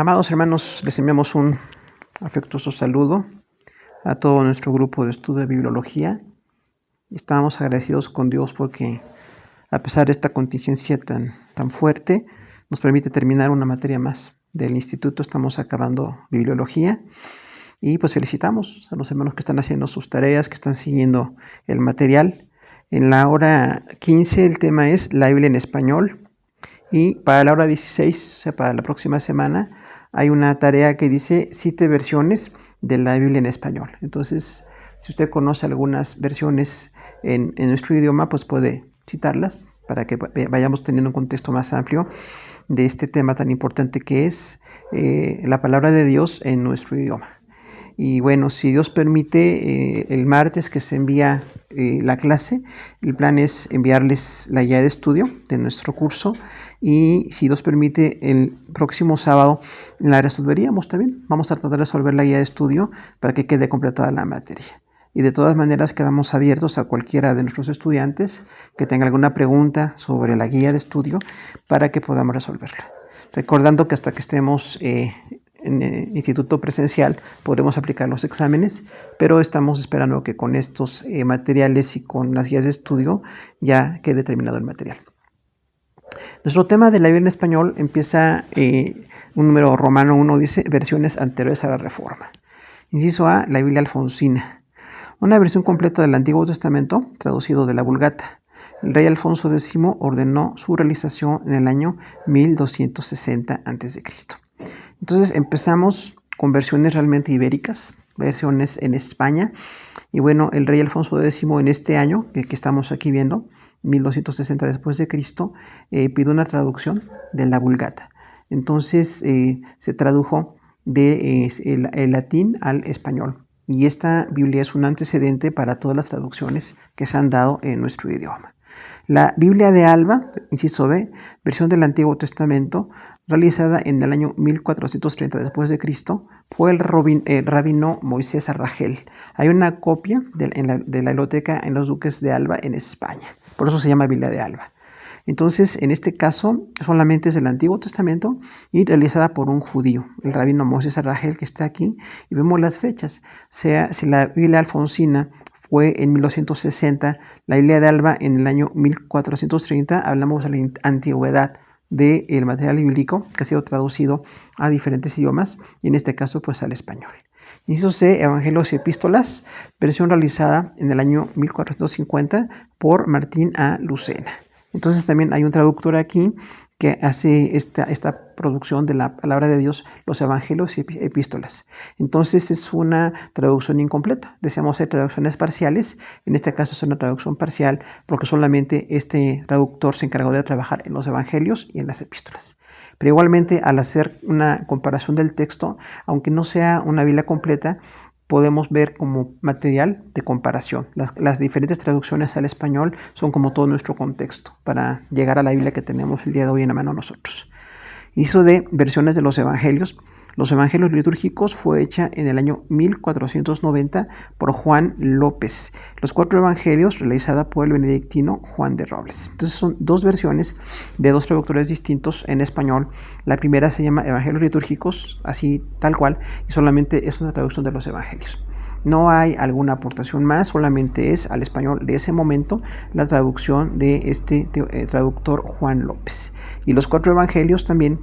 Amados hermanos, les enviamos un afectuoso saludo a todo nuestro grupo de estudio de bibliología. Estamos agradecidos con Dios porque, a pesar de esta contingencia tan fuerte, nos permite terminar una materia más del instituto. Estamos acabando bibliología y pues felicitamos a los hermanos que están haciendo sus tareas, que están siguiendo el material. En la hora 15 el tema es la Biblia en español y para la hora 16, o sea, para la próxima semana, hay una tarea que dice 7 versiones de la Biblia en español. Entonces, si usted conoce algunas versiones en nuestro idioma, pues puede citarlas para que vayamos teniendo un contexto más amplio de este tema tan importante que es la palabra de Dios en nuestro idioma. Y bueno, si Dios permite, el martes que se envía la clase, el plan es enviarles la guía de estudio de nuestro curso y si Dios permite, el próximo sábado la resolveríamos también. Vamos a tratar de resolver la guía de estudio para que quede completada la materia. Y de todas maneras quedamos abiertos a cualquiera de nuestros estudiantes que tenga alguna pregunta sobre la guía de estudio para que podamos resolverla. Recordando que hasta que estemos en el instituto presencial podremos aplicar los exámenes, pero estamos esperando que con estos materiales y con las guías de estudio ya quede terminado el material. Nuestro tema de la Biblia en español empieza un número romano 1, dice versiones anteriores a la Reforma. Inciso A, la Biblia alfonsina, una versión completa del Antiguo Testamento traducido de la Vulgata. El rey Alfonso X ordenó su realización en el año 1260 a.C. Entonces empezamos con versiones realmente ibéricas, versiones en España. Y bueno, el rey Alfonso X en este año, que estamos aquí viendo, 1260 después de Cristo, pidió una traducción de la Vulgata. Entonces se tradujo el latín al español. Y esta Biblia es un antecedente para todas las traducciones que se han dado en nuestro idioma. La Biblia de Alba, inciso B, versión del Antiguo Testamento, realizada en el año 1430 después de Cristo, fue el rabino Moisés Arragel. Hay una copia de la biblioteca en los Duques de Alba en España. Por eso se llama Biblia de Alba. Entonces, en este caso, solamente es del Antiguo Testamento y realizada por un judío, el rabino Moisés Arragel, que está aquí, y vemos las fechas. O sea, si la Biblia alfonsina fue en 1260, la Biblia de Alba en el año 1430, hablamos de la antigüedad del material bíblico que ha sido traducido a diferentes idiomas y en este caso pues al español. Inciso C, Evangelios y Epístolas, versión realizada en el año 1450 por Martín A. Lucena. Entonces también hay un traductor aquí que hace esta producción de la palabra de Dios, los evangelios y epístolas. Entonces es una traducción incompleta. Deseamos hacer traducciones parciales. En este caso es una traducción parcial porque solamente este traductor se encargó de trabajar en los evangelios y en las epístolas. Pero igualmente, al hacer una comparación del texto, aunque no sea una Biblia completa, podemos ver como material de comparación. Las diferentes traducciones al español son como todo nuestro contexto para llegar a la Biblia que tenemos el día de hoy en la mano nosotros. Hizo de versiones de los evangelios. Los evangelios litúrgicos fue hecha en el año 1490 por Juan López. Los 4 evangelios realizada por el benedictino Juan de Robles. Entonces son 2 versiones de 2 traductores distintos en español. La primera se llama Evangelios litúrgicos, así tal cual, y solamente es una traducción de los evangelios. No hay alguna aportación más, solamente es al español de ese momento la traducción de este traductor Juan López. Y los 4 evangelios también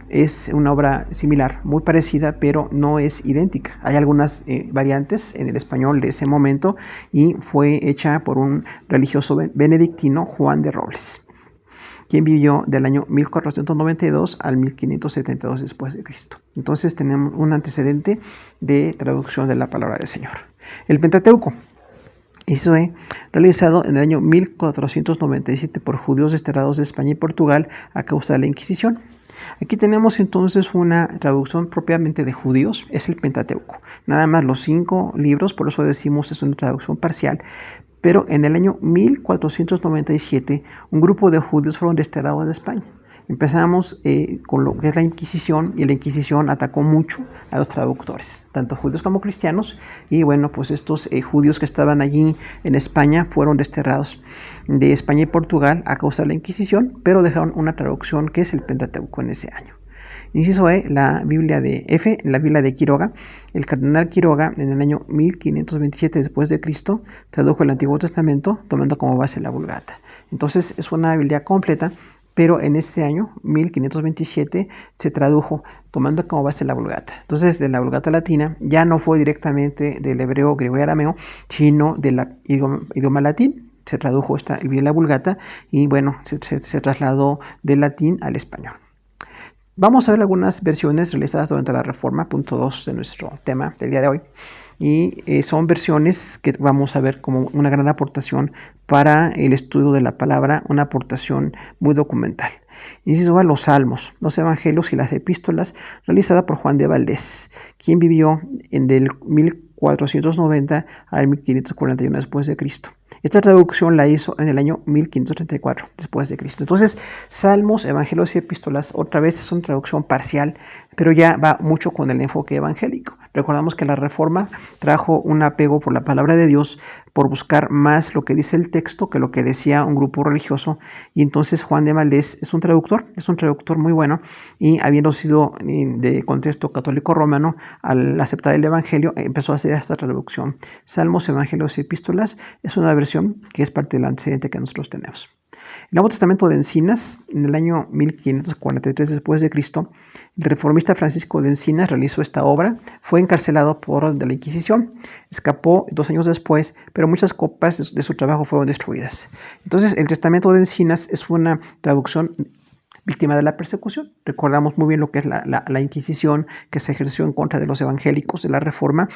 es una obra similar, muy parecida, pero no es idéntica. Hay algunas variantes en el español de ese momento y fue hecha por un religioso benedictino, Juan de Robles, quien vivió del año 1492 al 1572 después de Cristo. Entonces tenemos un antecedente de traducción de la palabra del Señor. El Pentateuco. Eso es realizado en el año 1497 por judíos desterrados de España y Portugal a causa de la Inquisición. Aquí tenemos entonces una traducción propiamente de judíos, es el Pentateuco. Nada más los 5 libros, por eso decimos es una traducción parcial. Pero en el año 1497 un grupo de judíos fueron desterrados de España. Empezamos con lo que es la Inquisición, y la Inquisición atacó mucho a los traductores, tanto judíos como cristianos, y bueno, pues estos judíos que estaban allí en España fueron desterrados de España y Portugal a causa de la Inquisición, pero dejaron una traducción que es el Pentateuco en ese año. Inciso E, la Biblia de Quiroga. El cardenal Quiroga, en el año 1527 después de Cristo, tradujo el Antiguo Testamento tomando como base la Vulgata. Entonces es una Biblia completa, pero en este año, 1527, se tradujo tomando como base la Vulgata. Entonces, de la Vulgata latina ya no fue directamente del hebreo, griego y arameo, sino del idioma latín. Se tradujo esta Biblia Vulgata y bueno, se trasladó del latín al español. Vamos a ver algunas versiones realizadas durante la Reforma, punto 2 de nuestro tema del día de hoy. Y son versiones que vamos a ver como una gran aportación para el estudio de la palabra, una aportación muy documental. Inciso A, los Salmos, los Evangelios y las Epístolas, realizada por Juan de Valdés, quien vivió del 1490 al 1541 después de Cristo. Esta traducción la hizo en el año 1534 después de Cristo. Entonces, Salmos, Evangelios y Epístolas, otra vez es una traducción parcial, pero ya va mucho con el enfoque evangélico. Recordamos que la Reforma trajo un apego por la palabra de Dios, por buscar más lo que dice el texto que lo que decía un grupo religioso, y entonces Juan de Valdés es un traductor muy bueno, y habiendo sido de contexto católico romano, al aceptar el Evangelio, empezó a hacer esta traducción. Salmos, Evangelios y Epístolas es una versión que es parte del antecedente que nosotros tenemos. El Nuevo Testamento de Encinas, en el año 1543 después de Cristo, el reformista Francisco de Encinas realizó esta obra, fue encarcelado por orden de la Inquisición, escapó 2 años después, pero muchas copias de su trabajo fueron destruidas. Entonces, el Testamento de Encinas es una traducción víctima de la persecución. Recordamos muy bien lo que es la Inquisición que se ejerció en contra de los evangélicos de la Reforma.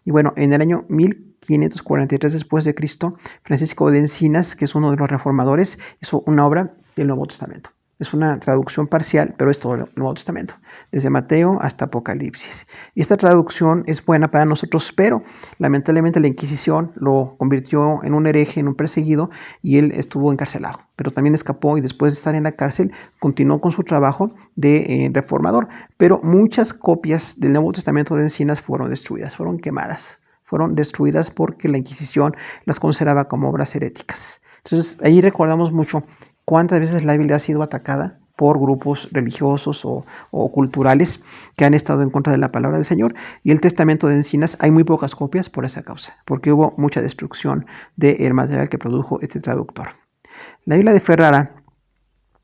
Y bueno, en el año 1543 después de Cristo, Francisco de Encinas, que es uno de los reformadores, hizo una obra del Nuevo Testamento. Es una traducción parcial, pero es todo el Nuevo Testamento, desde Mateo hasta Apocalipsis. Y esta traducción es buena para nosotros, pero lamentablemente la Inquisición lo convirtió en un hereje, en un perseguido, y él estuvo encarcelado. Pero también escapó y después de estar en la cárcel continuó con su trabajo de reformador. Pero muchas copias del Nuevo Testamento de Encinas fueron destruidas, fueron quemadas, fueron destruidas porque la Inquisición las consideraba como obras heréticas. Entonces ahí recordamos mucho cuántas veces la Biblia ha sido atacada por grupos religiosos o culturales que han estado en contra de la palabra del Señor. Y el Testamento de Encinas hay muy pocas copias por esa causa, porque hubo mucha destrucción del material que produjo este traductor. La Biblia de Ferrara,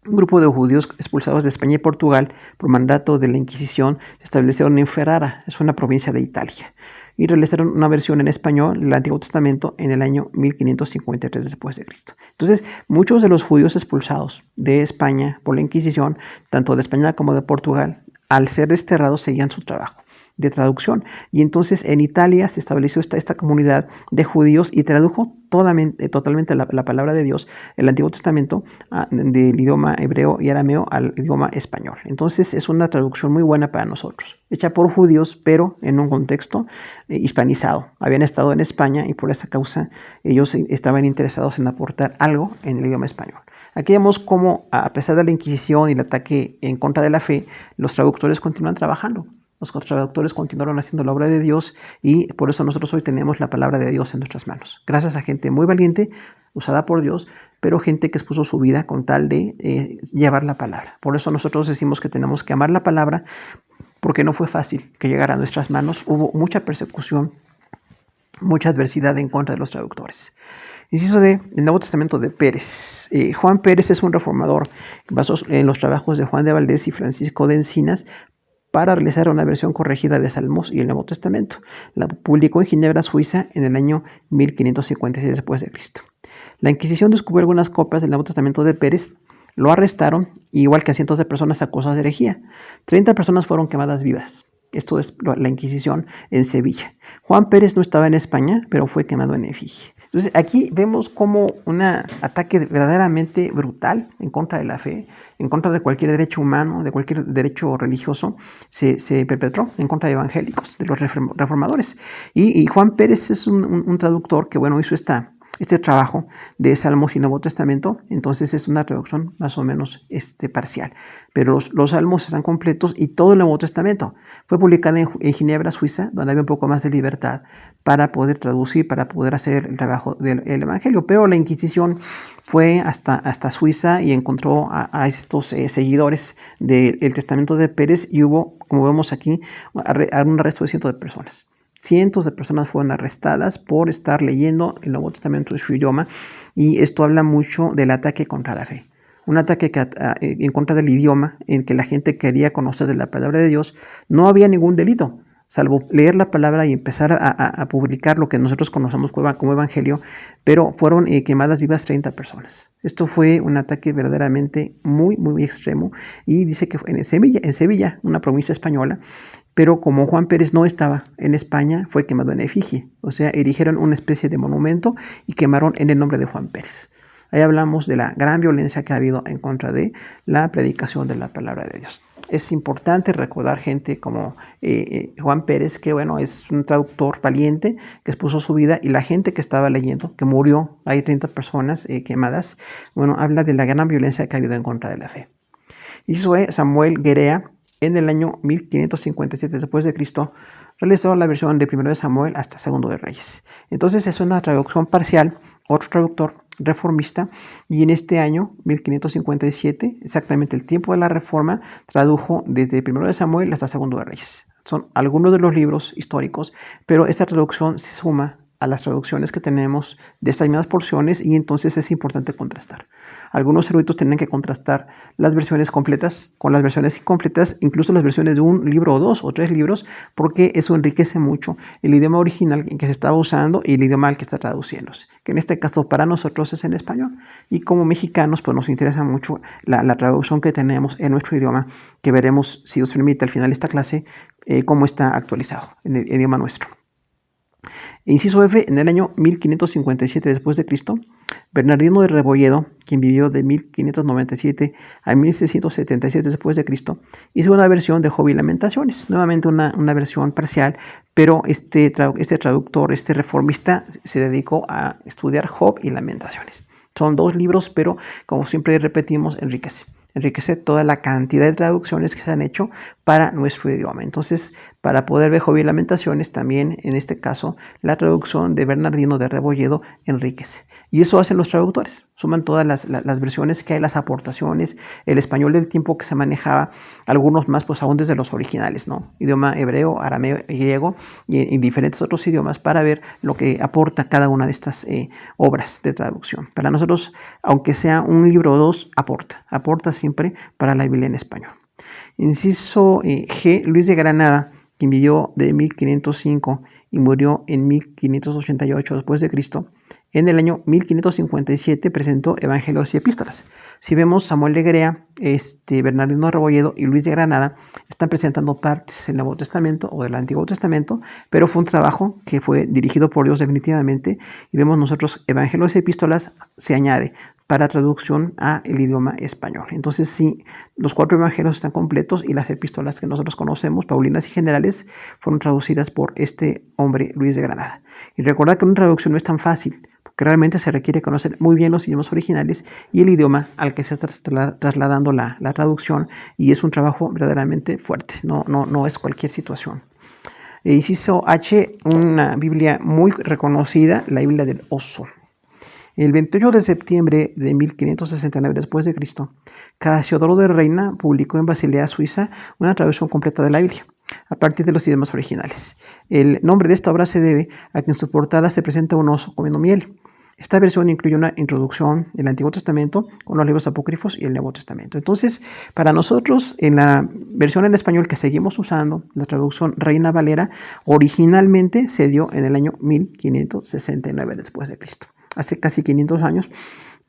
un grupo de judíos expulsados de España y Portugal por mandato de la Inquisición, se establecieron en Ferrara, es una provincia de Italia, y realizaron una versión en español del Antiguo Testamento en el año 1553 después de Cristo. Entonces, muchos de los judíos expulsados de España por la Inquisición, tanto de España como de Portugal, al ser desterrados seguían su trabajo de traducción. Y entonces en Italia se estableció esta comunidad de judíos y tradujo totalmente la palabra de Dios, el Antiguo Testamento, del idioma hebreo y arameo al idioma español. Entonces es una traducción muy buena para nosotros, hecha por judíos, pero en un contexto hispanizado. Habían estado en España y por esa causa ellos estaban interesados en aportar algo en el idioma español. Aquí vemos cómo, a pesar de la Inquisición y el ataque en contra de la fe, los traductores continúan trabajando. Los traductores continuaron haciendo la obra de Dios y por eso nosotros hoy tenemos la palabra de Dios en nuestras manos. Gracias a gente muy valiente, usada por Dios, pero gente que expuso su vida con tal de llevar la palabra. Por eso nosotros decimos que tenemos que amar la palabra, porque no fue fácil que llegara a nuestras manos. Hubo mucha persecución, mucha adversidad en contra de los traductores. Inciso D, el Nuevo Testamento de Pérez. Juan Pérez es un reformador basado en los trabajos de Juan de Valdés y Francisco de Encinas para realizar una versión corregida de Salmos y el Nuevo Testamento. La publicó en Ginebra, Suiza, en el año 1556 después de Cristo. La Inquisición descubrió algunas copias del Nuevo Testamento de Pérez, lo arrestaron, igual que a cientos de personas acusadas de herejía. 30 personas fueron quemadas vivas. Esto es la Inquisición en Sevilla. Juan Pérez no estaba en España, pero fue quemado en efigie. Entonces aquí vemos como un ataque verdaderamente brutal en contra de la fe, en contra de cualquier derecho humano, de cualquier derecho religioso, se perpetró en contra de evangélicos, de los reformadores. Y Juan Pérez es un traductor que, bueno, hizo esta este trabajo de Salmos y Nuevo Testamento, entonces es una traducción más o menos parcial. Pero los Salmos están completos y todo el Nuevo Testamento. Fue publicado en Ginebra, Suiza, donde había un poco más de libertad para poder traducir, para poder hacer el trabajo del Evangelio. Pero la Inquisición fue hasta Suiza y encontró a estos seguidores del Testamento de Pérez y hubo, como vemos aquí, un arresto de cientos de personas. Cientos de personas fueron arrestadas por estar leyendo el Nuevo Testamento en su idioma, y esto habla mucho del ataque contra la fe. Un ataque en contra del idioma, en que la gente quería conocer de la palabra de Dios. No había ningún delito, salvo leer la palabra y empezar a publicar lo que nosotros conocemos como evangelio, pero fueron quemadas vivas 30 personas. Esto fue un ataque verdaderamente muy, muy extremo, y dice que fue en Sevilla, una provincia española, pero como Juan Pérez no estaba en España, fue quemado en efigie. O sea, erigieron una especie de monumento y quemaron en el nombre de Juan Pérez. Ahí hablamos de la gran violencia que ha habido en contra de la predicación de la palabra de Dios. Es importante recordar gente como Juan Pérez, que bueno, es un traductor valiente que expuso su vida, y la gente que estaba leyendo, que murió, hay 30 personas quemadas, bueno, habla de la gran violencia que ha habido en contra de la fe. Hizo Samuel Guerea en el año 1557 después de Cristo, realizó la versión de 1 de Samuel hasta 2 de Reyes. Entonces es una traducción parcial, otro traductor reformista, y en este año 1557, exactamente el tiempo de la reforma, tradujo desde 1 de Samuel hasta 2 de Reyes. Son algunos de los libros históricos, pero esta traducción se suma a las traducciones que tenemos de estas mismas porciones, y entonces es importante contrastar. Algunos eruditos tienen que contrastar las versiones completas con las versiones incompletas, incluso las versiones de un libro o 2 o 3 libros, porque eso enriquece mucho el idioma original en que se estaba usando y el idioma al que está traduciéndose, que en este caso para nosotros es en español, y como mexicanos pues nos interesa mucho la traducción que tenemos en nuestro idioma, que veremos, si Dios permite, al final de esta clase, cómo está actualizado en el idioma nuestro. Inciso F, en el año 1557 después de Cristo, Bernardino de Rebolledo, quien vivió de 1597 a 1677 después de Cristo, hizo una versión de Job y Lamentaciones, nuevamente una versión parcial, pero este traductor, este reformista, se dedicó a estudiar Job y Lamentaciones. Son 2 libros, pero como siempre repetimos, enriquece toda la cantidad de traducciones que se han hecho para nuestro idioma. Entonces, para poder ver Job y Lamentaciones, también en este caso, la traducción de Bernardino de Rebolledo enriquece. Y eso hacen los traductores, suman todas las versiones que hay, las aportaciones, el español del tiempo que se manejaba, algunos más pues aún desde los originales, ¿no? Idioma hebreo, arameo, griego y diferentes otros idiomas, para ver lo que aporta cada una de estas obras de traducción. Para nosotros, aunque sea un libro o 2, aporta siempre para la Biblia en español. Inciso G, Luis de Granada, quien vivió de 1505 y murió en 1588 después de Cristo, en el año 1557 presentó Evangelios y Epístolas. Si vemos, Samuel de Guerea, Bernardino de Rebolledo y Luis de Granada están presentando partes del Nuevo Testamento o del Antiguo Testamento, pero fue un trabajo que fue dirigido por Dios definitivamente, y vemos nosotros Evangelios y Epístolas se añade para traducción al idioma español. Entonces sí, los 4 evangelios están completos, y las epístolas que nosotros conocemos, paulinas y generales, fueron traducidas por este hombre, Luis de Granada. Y recordad que una traducción no es tan fácil, porque realmente se requiere conocer muy bien los idiomas originales y el idioma al que se está trasladando la traducción, y es un trabajo verdaderamente fuerte, no es cualquier situación. Inciso H, una Biblia muy reconocida, la Biblia del Oso. El 28 de septiembre de 1569 después de Cristo, Casiodoro de Reina publicó en Basilea, Suiza, una traducción completa de la Biblia, a partir de los idiomas originales. El nombre de esta obra se debe a que en su portada se presenta un oso comiendo miel. Esta versión incluye una introducción del Antiguo Testamento con los libros apócrifos y el Nuevo Testamento. Entonces, para nosotros, en la versión en español que seguimos usando, la traducción Reina Valera, originalmente se dio en el año 1569 después de Cristo, hace casi 500 años,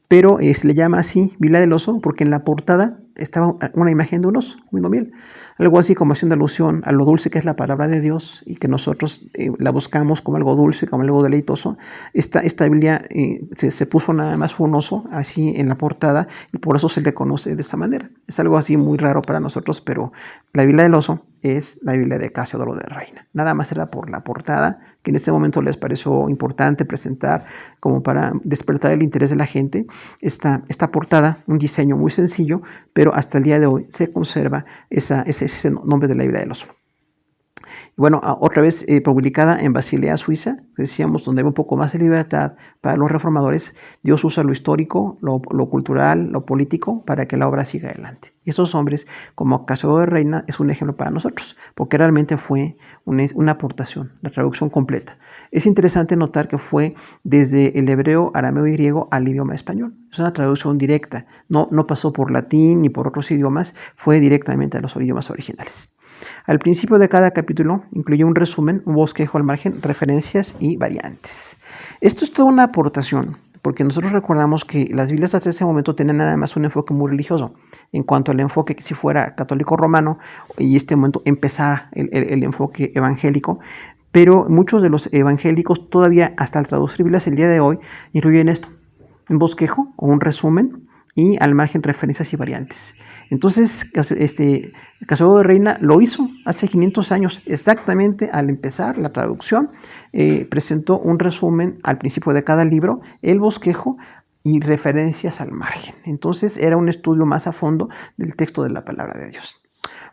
pero se le llama así Biblia del Oso porque en la portada estaba una imagen de un oso comiendo miel. algo así como haciendo alusión a lo dulce que es la palabra de Dios y que nosotros la buscamos como algo dulce, como algo deleitoso. Esta Biblia se puso nada más un oso así en la portada y por eso se le conoce de esta manera. Es algo así muy raro para nosotros, pero la Biblia del oso es la Biblia de Casiodoro de Reina. Nada más era por la portada, que en este momento les pareció importante presentar como para despertar el interés de la gente. Esta portada, un diseño muy sencillo, pero hasta el día de hoy se conserva ese nombre de la Biblia del oso. Bueno, otra vez publicada en Basilea, Suiza, decíamos, donde hay un poco más de libertad para los reformadores. Dios usa lo histórico, lo cultural, lo político, para que la obra siga adelante. Y esos hombres, como Casiodoro de Reina, es un ejemplo para nosotros, porque realmente fue una aportación, la traducción completa. Es interesante notar que fue desde el hebreo, arameo y griego al idioma español. Es una traducción directa, no pasó por latín ni por otros idiomas, fue directamente a los idiomas originales. Al principio de cada capítulo incluye un resumen, un bosquejo al margen, referencias y variantes. Esto es toda una aportación, porque nosotros recordamos que las Biblias hasta ese momento tenían nada más un enfoque muy religioso, en cuanto al enfoque que si fuera católico romano, y este momento empezara el enfoque evangélico, pero muchos de los evangélicos todavía hasta al traducir Biblias el día de hoy incluyen esto, un bosquejo o un resumen y al margen referencias y variantes. Entonces, Casiodoro de Reina lo hizo hace 500 años, exactamente al empezar la traducción, presentó un resumen al principio de cada libro, el bosquejo y referencias al margen. Entonces, era un estudio más a fondo del texto de la palabra de Dios.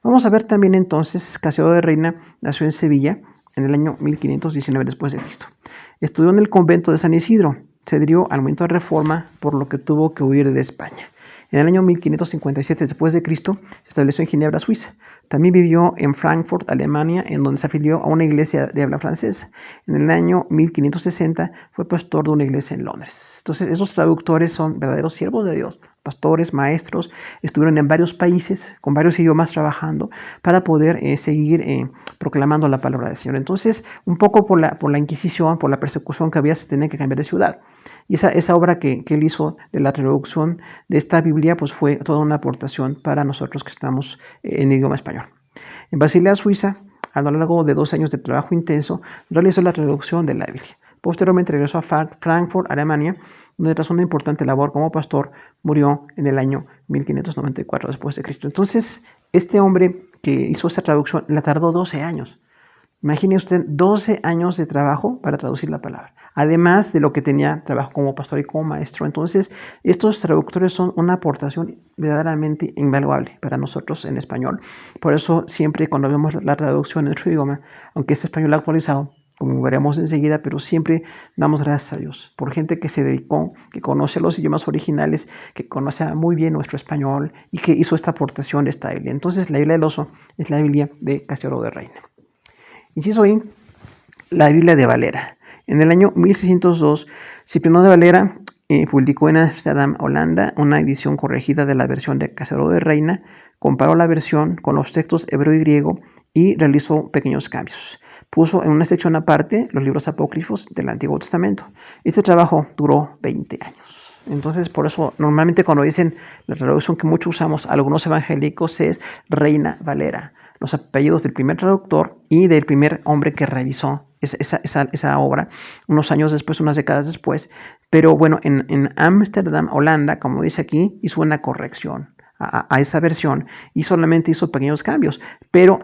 Vamos a ver también entonces, Casiodoro de Reina nació en Sevilla en el año 1519 después de Cristo. Estudió en el convento de San Isidro, se adhirió al movimiento de reforma, por lo que tuvo que huir de España. En el año 1557 después de Cristo se estableció en Ginebra, Suiza. También vivió en Frankfurt, Alemania, en donde se afilió a una iglesia de habla francesa. En el año 1560 fue pastor de una iglesia en Londres. Entonces, esos traductores son verdaderos siervos de Dios, pastores, maestros, estuvieron en varios países, con varios idiomas trabajando para poder seguir proclamando la palabra del Señor. Entonces, un poco por la Inquisición, por la persecución que había, se tenía que cambiar de ciudad. Y esa obra que él hizo de la traducción de esta Biblia, pues fue toda una aportación para nosotros que estamos en idioma español. En Basilea, Suiza, a lo largo de 2 años de trabajo intenso, realizó la traducción de la Biblia. Posteriormente regresó a Frankfurt, Alemania, donde tras una importante labor como pastor, murió en el año 1594 después de Cristo. Entonces, este hombre que hizo esta traducción la tardó 12 años. Imagine usted 12 años de trabajo para traducir la palabra, además de lo que tenía trabajo como pastor y como maestro. Entonces, estos traductores son una aportación verdaderamente invaluable para nosotros en español. Por eso, siempre cuando vemos la traducción en nuestro idioma, aunque es español actualizado, como veremos enseguida, pero siempre damos gracias a Dios por gente que se dedicó, que conoce los idiomas originales, que conoce muy bien nuestro español y que hizo esta aportación de esta Biblia. Entonces, la Biblia del oso es la Biblia de Casiodoro de Reina. Inciso I, la Biblia de Valera. En el año 1602, Cipriano de Valera publicó en Ámsterdam, Holanda, una edición corregida de la versión de Casiodoro de Reina, comparó la versión con los textos hebreo y griego y realizó pequeños cambios. Puso en una sección aparte los libros apócrifos del Antiguo Testamento. Este trabajo duró 20 años. Entonces, por eso, normalmente cuando dicen la traducción que mucho usamos, algunos evangélicos, es Reina Valera. Los apellidos del primer traductor y del primer hombre que revisó esa obra unos años después, unas décadas después. Pero bueno, en Ámsterdam, Holanda, como dice aquí, hizo una corrección a esa versión y solamente hizo pequeños cambios, pero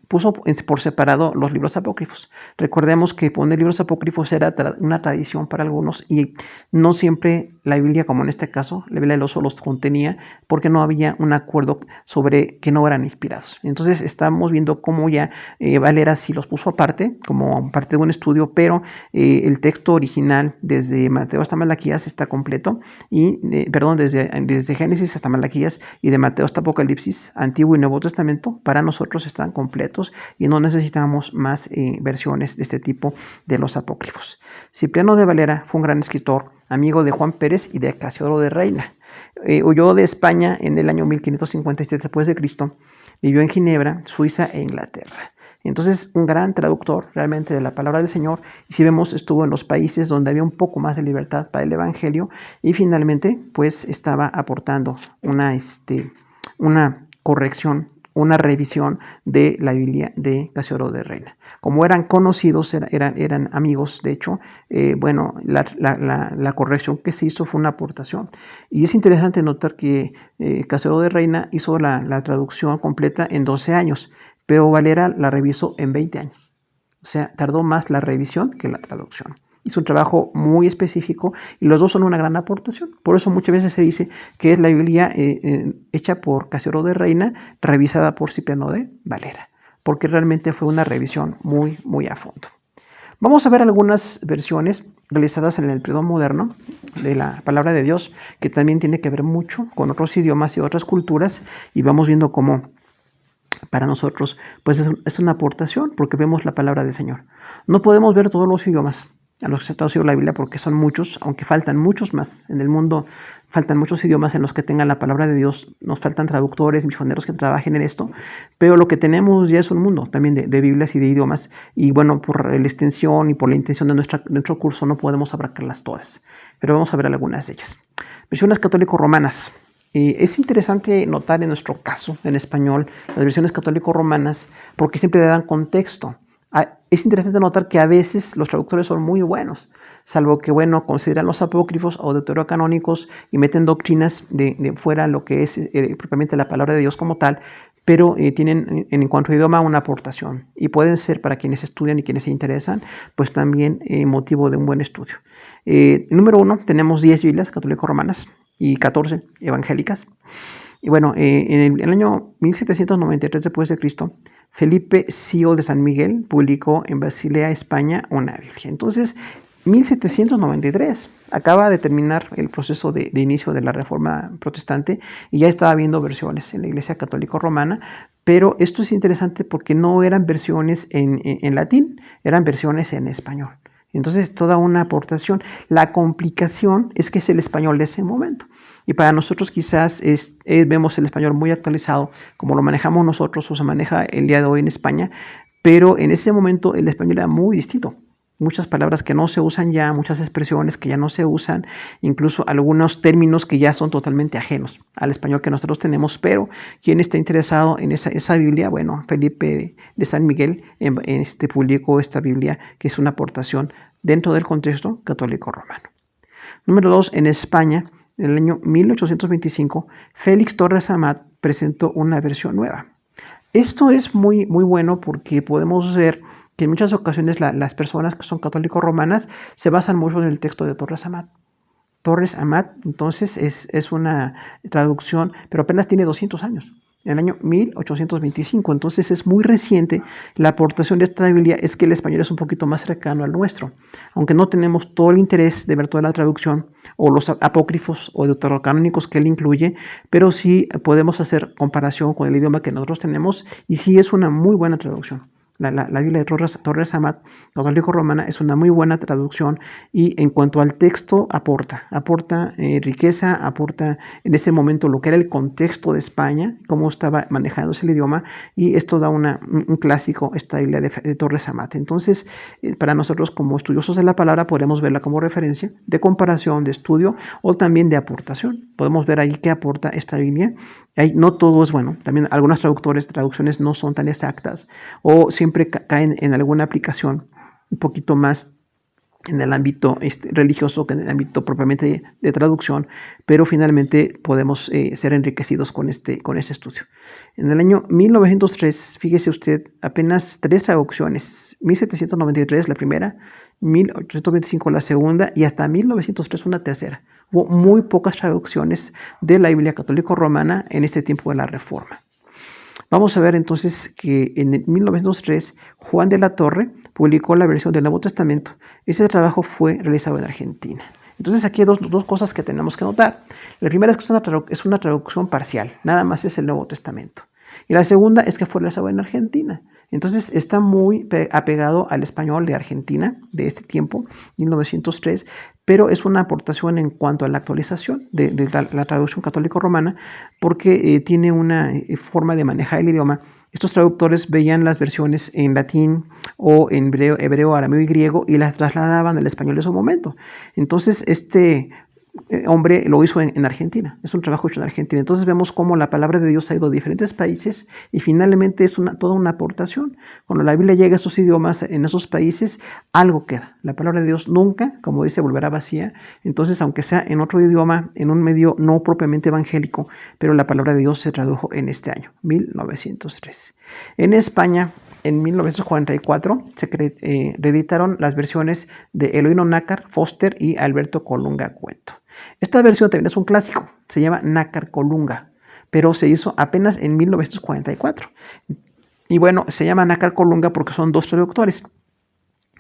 puso por separado los libros apócrifos. Recordemos que poner libros apócrifos era una tradición para algunos y no siempre la Biblia, como en este caso, la Biblia del oso los contenía porque no había un acuerdo sobre que no eran inspirados. Entonces estamos viendo cómo ya Valera sí los puso aparte, como parte de un estudio, pero el texto original desde Mateo hasta Malaquías está completo, y desde Génesis hasta Malaquías y de Mateo hasta Apocalipsis, Antiguo y Nuevo Testamento, para nosotros están completos y no necesitamos más versiones de este tipo de los apócrifos. Cipriano de Valera fue un gran escritor, amigo de Juan Pérez y de Casiodoro de Reina. Huyó de España en el año 1557 después de Cristo, vivió en Ginebra, Suiza e Inglaterra. Entonces, un gran traductor realmente de la palabra del Señor, y si vemos, estuvo en los países donde había un poco más de libertad para el evangelio, y finalmente, pues, estaba aportando una corrección una revisión de la Biblia de Casiodoro de Reina. Como eran conocidos, eran amigos, de hecho, bueno, la corrección que se hizo fue una aportación. Y es interesante notar que Casiodoro de Reina hizo la traducción completa en 12 años, pero Valera la revisó en 20 años. O sea, tardó más la revisión que la traducción. Hizo un trabajo muy específico y los dos son una gran aportación. Por eso muchas veces se dice que es la Biblia hecha por Casiodoro de Reina, revisada por Cipriano de Valera, porque realmente fue una revisión muy, muy a fondo. Vamos a ver algunas versiones realizadas en el periodo moderno de la palabra de Dios, que también tiene que ver mucho con otros idiomas y otras culturas, y vamos viendo cómo para nosotros pues es una aportación, porque vemos la palabra del Señor. No podemos ver todos los idiomas a los que se ha traducido la Biblia, porque son muchos, aunque faltan muchos más en el mundo, faltan muchos idiomas en los que tengan la palabra de Dios, nos faltan traductores, misioneros que trabajen en esto, pero lo que tenemos ya es un mundo también de Biblias y de idiomas, y bueno, por la extensión y por la intención de nuestro curso no podemos abarcarlas todas, pero vamos a ver algunas de ellas. Versiones católico-romanas. Es interesante notar en nuestro caso, en español, las versiones católico-romanas, porque siempre dan contexto. Es interesante notar que a veces los traductores son muy buenos, salvo que, bueno, consideran los apócrifos o deuterocanónicos y meten doctrinas de fuera lo que es propiamente la palabra de Dios como tal, pero tienen en cuanto a idioma una aportación y pueden ser para quienes estudian y quienes se interesan, pues también motivo de un buen estudio. Número 1, tenemos 10 Biblias católico-romanas y 14 evangélicas. Y bueno, en el año 1793 después de Cristo, Felipe Sío de San Miguel publicó en Basilea, España, una Biblia. Entonces, 1793 acaba de terminar el proceso de inicio de la Reforma Protestante y ya estaba habiendo versiones en la Iglesia Católica Romana, pero esto es interesante porque no eran versiones en latín, eran versiones en español. Entonces, toda una aportación. La complicación es que es el español de ese momento. Y para nosotros quizás vemos el español muy actualizado, como lo manejamos nosotros o se maneja el día de hoy en España, pero en ese momento el español era muy distinto. Muchas palabras que no se usan ya, muchas expresiones que ya no se usan, incluso algunos términos que ya son totalmente ajenos al español que nosotros tenemos, pero quien está interesado en esa Biblia, bueno, Felipe de San Miguel publicó esta Biblia, que es una aportación dentro del contexto católico romano. Número 2, en España, en el año 1825, Félix Torres Amat presentó una versión nueva. Esto es muy, muy bueno porque podemos ver que en muchas ocasiones las personas que son católicos romanas se basan mucho en el texto de Torres Amat. Torres Amat, entonces, es una traducción, pero apenas tiene 200 años, en el año 1825, entonces es muy reciente. La aportación de esta Biblia es que el español es un poquito más cercano al nuestro, aunque no tenemos todo el interés de ver toda la traducción o los apócrifos o deuterocanónicos que él incluye, pero sí podemos hacer comparación con el idioma que nosotros tenemos y sí es una muy buena traducción. La Biblia de Torres Amat, católico romana, es una muy buena traducción y en cuanto al texto aporta riqueza, aporta en ese momento lo que era el contexto de España, cómo estaba manejándose el idioma, y esto da un clásico, esta Biblia de Torres Amat. Entonces, para nosotros como estudiosos de la palabra podemos verla como referencia de comparación, de estudio o también de aportación. Podemos ver ahí qué aporta esta Biblia. Ahí no todo es bueno, también algunas traducciones no son tan exactas o siempre caen en alguna aplicación un poquito más en el ámbito religioso que en el ámbito propiamente de traducción, pero finalmente podemos ser enriquecidos con este estudio. En el año 1903, fíjese usted, apenas 3 traducciones, 1793 la primera, 1825 la segunda y hasta 1903 una tercera. Hubo muy pocas traducciones de la Biblia católico-romana en este tiempo de la Reforma. Vamos a ver entonces que en 1903 Juan de la Torre publicó la versión del Nuevo Testamento. Ese trabajo fue realizado en Argentina. Entonces aquí hay dos cosas que tenemos que notar. La primera es que es una traducción parcial, nada más es el Nuevo Testamento. Y la segunda es que fue realizado en Argentina. Entonces está muy apegado al español de Argentina de este tiempo, 1903, pero es una aportación en cuanto a la actualización de la traducción católico-romana, porque tiene una forma de manejar el idioma. Estos traductores veían las versiones en latín o en hebreo, arameo y griego y las trasladaban al español de su momento. Entonces, hombre lo hizo en Argentina, es un trabajo hecho en Argentina. Entonces vemos cómo la palabra de Dios ha ido a diferentes países y finalmente es toda una aportación. Cuando la Biblia llega a esos idiomas, en esos países, algo queda. La palabra de Dios nunca, como dice, volverá vacía. Entonces, aunque sea en otro idioma, en un medio no propiamente evangélico, pero la palabra de Dios se tradujo en este año, 1903. En España, en 1944, se reeditaron las versiones de Eloíno Nácar, Foster y Alberto Colunga Cueto. Esta versión también es un clásico, se llama Nácar Colunga, pero se hizo apenas en 1944. Y bueno, se llama Nácar Colunga porque son dos traductores,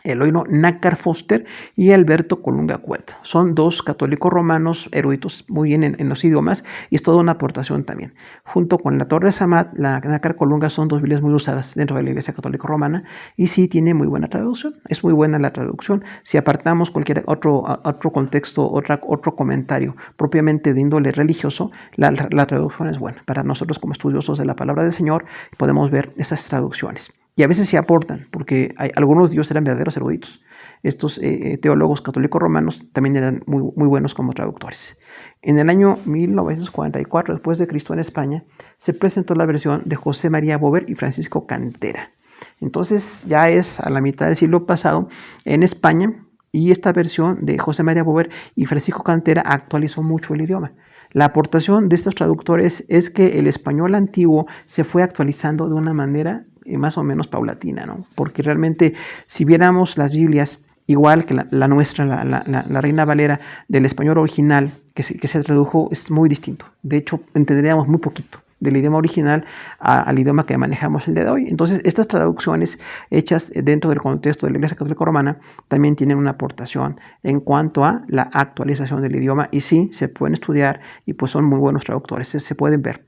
Eloíno Nácar Foster y Alberto Colunga Cueto. Son dos católicos romanos eruditos muy bien en los idiomas y es toda una aportación también. Junto con la Torres Amat, la Nácar Colunga son dos Biblias muy usadas dentro de la Iglesia Católica Romana y sí tiene muy buena traducción. Es muy buena la traducción. Si apartamos cualquier otro contexto, otro comentario propiamente de índole religioso, la traducción es buena. Para nosotros como estudiosos de la palabra del Señor podemos ver esas traducciones. Y a veces se aportan, porque algunos de ellos eran verdaderos eruditos. Estos teólogos católicos romanos también eran muy buenos como traductores. En el año 1944, después de Cristo en España, se presentó la versión de José María Bover y Francisco Cantera. Entonces ya es a la mitad del siglo pasado en España y esta versión de José María Bover y Francisco Cantera actualizó mucho el idioma. La aportación de estos traductores es que el español antiguo se fue actualizando de una manera más o menos paulatina, ¿no? Porque realmente si viéramos las Biblias, igual que la nuestra, la Reina Valera del español original, que se tradujo, es muy distinto. De hecho, entenderíamos muy poquito del idioma original al idioma que manejamos el día de hoy. Entonces, estas traducciones hechas dentro del contexto de la Iglesia Católica Romana también tienen una aportación en cuanto a la actualización del idioma y sí, se pueden estudiar y pues son muy buenos traductores, se pueden ver.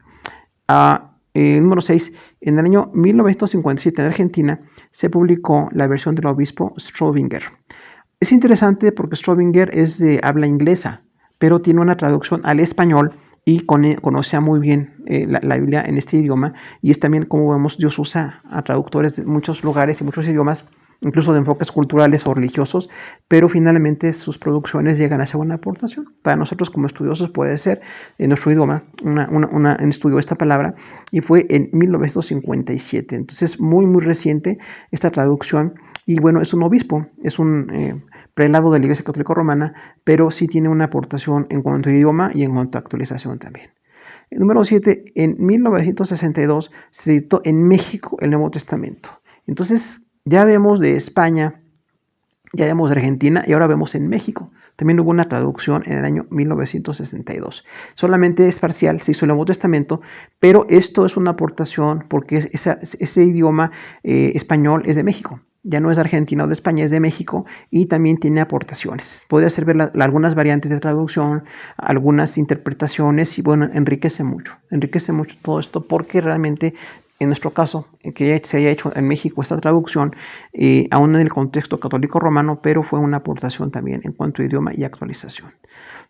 Número 6. En el año 1957 en Argentina se publicó la versión del obispo Strobinger. Es interesante porque Strobinger es de habla inglesa, pero tiene una traducción al español y conoce muy bien la Biblia en este idioma y es también, como vemos, Dios usa a traductores de muchos lugares y muchos idiomas, incluso de enfoques culturales o religiosos, pero finalmente sus producciones llegan a ser una aportación. Para nosotros como estudiosos puede ser en nuestro idioma un estudio de esta palabra y fue en 1957. Entonces muy reciente esta traducción y bueno, es un obispo, es un prelado de la Iglesia Católica Romana, pero sí tiene una aportación en cuanto a idioma y en cuanto a actualización también. Número 7, en 1962 se editó en México el Nuevo Testamento. Entonces, ya vemos de España, ya vemos de Argentina y ahora vemos en México. También hubo una traducción en el año 1962. Solamente es parcial, se hizo el Nuevo Testamento, pero esto es una aportación porque ese idioma español es de México. Ya no es de Argentina o de España, es de México y también tiene aportaciones. Puede hacer ver algunas variantes de traducción, algunas interpretaciones y bueno, enriquece mucho todo esto porque realmente en nuestro caso, que se haya hecho en México esta traducción, aún en el contexto católico romano, pero fue una aportación también en cuanto a idioma y actualización.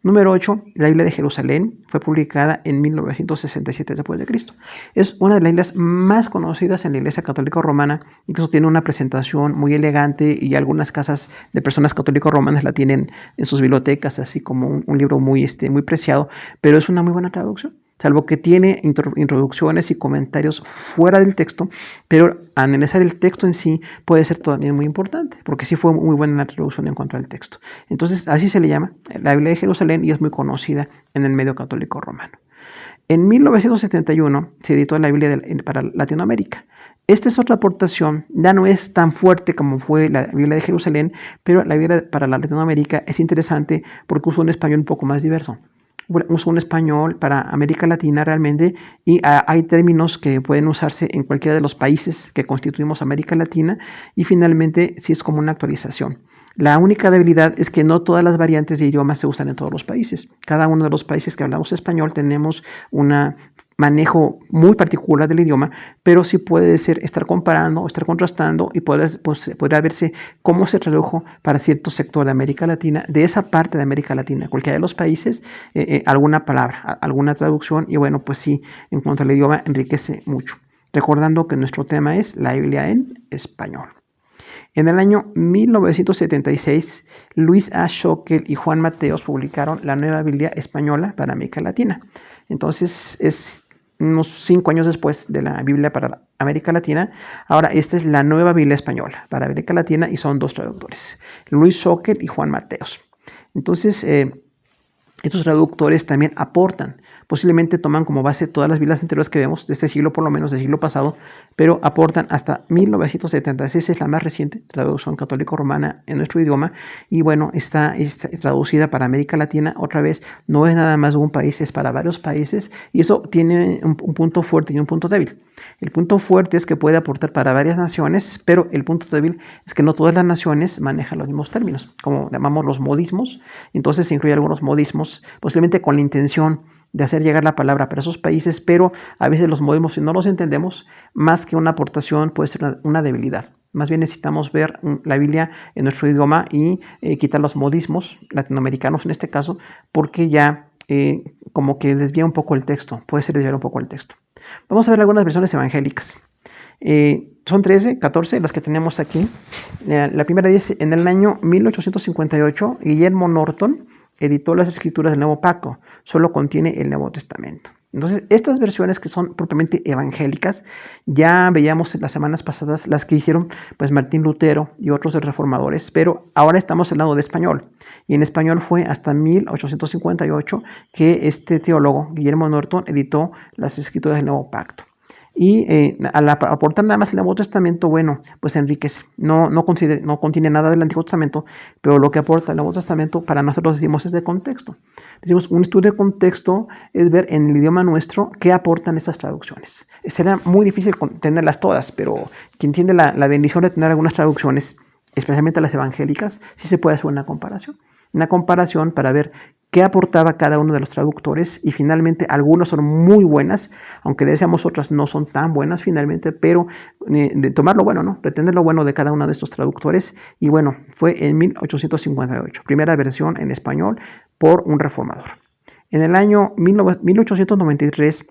Número 8, la Biblia de Jerusalén fue publicada en 1967 después de Cristo. Es una de las Biblias más conocidas en la Iglesia Católica Romana, incluso tiene una presentación muy elegante y algunas casas de personas católicos romanas la tienen en sus bibliotecas, así como un libro muy preciado, pero es una muy buena traducción. Salvo que tiene introducciones y comentarios fuera del texto, pero analizar el texto en sí puede ser también muy importante, porque sí fue muy buena la traducción en cuanto al texto. Entonces, así se le llama la Biblia de Jerusalén y es muy conocida en el medio católico romano. En 1971 se editó la Biblia para Latinoamérica. Esta es otra aportación, ya no es tan fuerte como fue la Biblia de Jerusalén, pero la Biblia para Latinoamérica es interesante porque usa un español un poco más diverso. Usa un español para América Latina realmente y hay términos que pueden usarse en cualquiera de los países que constituimos América Latina y finalmente sí es como una actualización. La única debilidad es que no todas las variantes de idiomas se usan en todos los países. Cada uno de los países que hablamos español tenemos un manejo muy particular del idioma, pero sí puede ser estar comparando o estar contrastando y podrá verse cómo se tradujo para cierto sector de América Latina, de esa parte de América Latina, cualquiera de los países, alguna palabra, alguna traducción y bueno, pues sí, en cuanto al idioma enriquece mucho. Recordando que nuestro tema es la Biblia en español. En el año 1976, Luis A. Schockel y Juan Mateos publicaron la Nueva Biblia Española para América Latina. Entonces, es unos 5 años después de la Biblia para América Latina. Ahora, esta es la Nueva Biblia Española para América Latina y son 2 traductores, Luis Schockel y Juan Mateos. Entonces, estos traductores también aportan, posiblemente toman como base todas las Biblias anteriores que vemos, de este siglo por lo menos, del siglo pasado, pero aportan hasta 1976, es la más reciente traducción católico-romana en nuestro idioma, y bueno, está traducida para América Latina, otra vez, no es nada más de un país, es para varios países, y eso tiene un punto fuerte y un punto débil. El punto fuerte es que puede aportar para varias naciones, pero el punto débil es que no todas las naciones manejan los mismos términos, como llamamos los modismos, entonces se incluye algunos modismos, posiblemente con la intención de hacer llegar la palabra para esos países, pero a veces los modismos, si no los entendemos, más que una aportación puede ser una debilidad. Más bien necesitamos ver la Biblia en nuestro idioma y quitar los modismos latinoamericanos en este caso, porque ya como que desvía un poco el texto, puede ser desviar un poco el texto. Vamos a ver algunas versiones evangélicas. Son 14 las que tenemos aquí. La primera dice, en el año 1858, Guillermo Norton editó las escrituras del Nuevo Pacto, solo contiene el Nuevo Testamento. Entonces, estas versiones que son propiamente evangélicas, ya veíamos en las semanas pasadas las que hicieron pues Martín Lutero y otros reformadores, pero ahora estamos hablando de español. Y en español fue hasta 1858 que este teólogo, Guillermo Norton, editó las escrituras del Nuevo Pacto. Y al aportar nada más el Nuevo Testamento, bueno, pues enriquece. No contiene nada del Antiguo Testamento, pero lo que aporta el Nuevo Testamento para nosotros decimos es de contexto. Decimos, un estudio de contexto es ver en el idioma nuestro qué aportan estas traducciones. Será muy difícil tenerlas todas, pero quien tiene la bendición de tener algunas traducciones, especialmente las evangélicas, sí se puede hacer una comparación. Una comparación para ver qué aportaba cada uno de los traductores, y finalmente algunas son muy buenas, aunque decíamos otras no son tan buenas finalmente, pero de tomar lo bueno, ¿no? Retener lo bueno de cada uno de estos traductores, y bueno, fue en 1858, primera versión en español por un reformador. En el año 1893,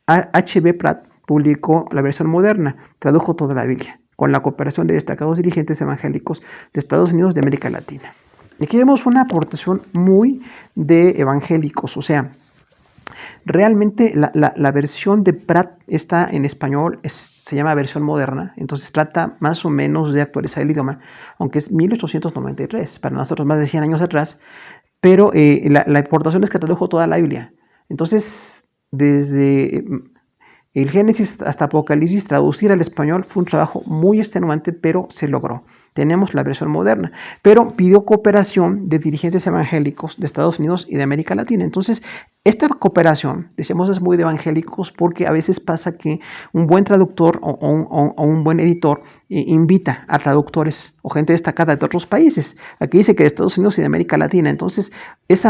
H.B. Pratt publicó la versión moderna, tradujo toda la Biblia, con la cooperación de destacados dirigentes evangélicos de Estados Unidos y de América Latina. Y aquí vemos una aportación muy de evangélicos, o sea, realmente la versión de Pratt está en español, se llama versión moderna, entonces trata más o menos de actualizar el idioma, aunque es 1893, para nosotros más de 100 años atrás, pero la aportación es que tradujo toda la Biblia. Entonces, desde el Génesis hasta Apocalipsis, traducir al español fue un trabajo muy extenuante, pero se logró. Tenemos la versión moderna, pero pidió cooperación de dirigentes evangélicos de Estados Unidos y de América Latina. Entonces, esta cooperación, decíamos, es muy de evangélicos porque a veces pasa que un buen traductor o un buen editor invita a traductores o gente destacada de otros países. Aquí dice que de Estados Unidos y de América Latina. Entonces, ese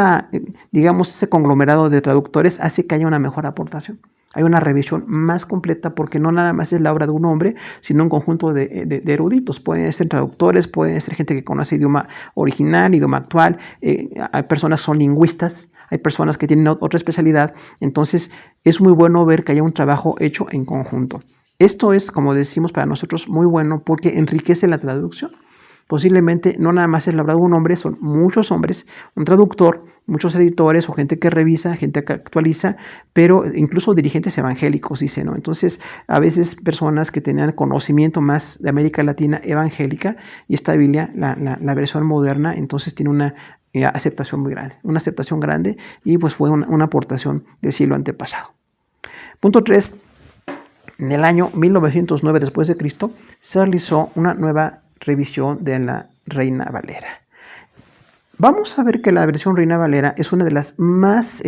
conglomerado de traductores hace que haya una mejor aportación. Hay una revisión más completa porque no nada más es la obra de un hombre, sino un conjunto de eruditos. Pueden ser traductores, pueden ser gente que conoce idioma original, idioma actual. Hay personas que son lingüistas, hay personas que tienen otra especialidad. Entonces es muy bueno ver que haya un trabajo hecho en conjunto. Esto es, como decimos, para nosotros muy bueno porque enriquece la traducción. Posiblemente no nada más es la obra de un hombre, son muchos hombres, un traductor, muchos editores o gente que revisa, gente que actualiza, pero incluso dirigentes evangélicos, dice, ¿no? Entonces, a veces personas que tenían conocimiento más de América Latina evangélica, y esta Biblia, la versión moderna, entonces tiene una aceptación muy grande, y pues fue una aportación del siglo antepasado. Punto 3. En el año 1909 después de Cristo se realizó una nueva revisión de la Reina Valera. Vamos a ver que la versión Reina Valera es una de las más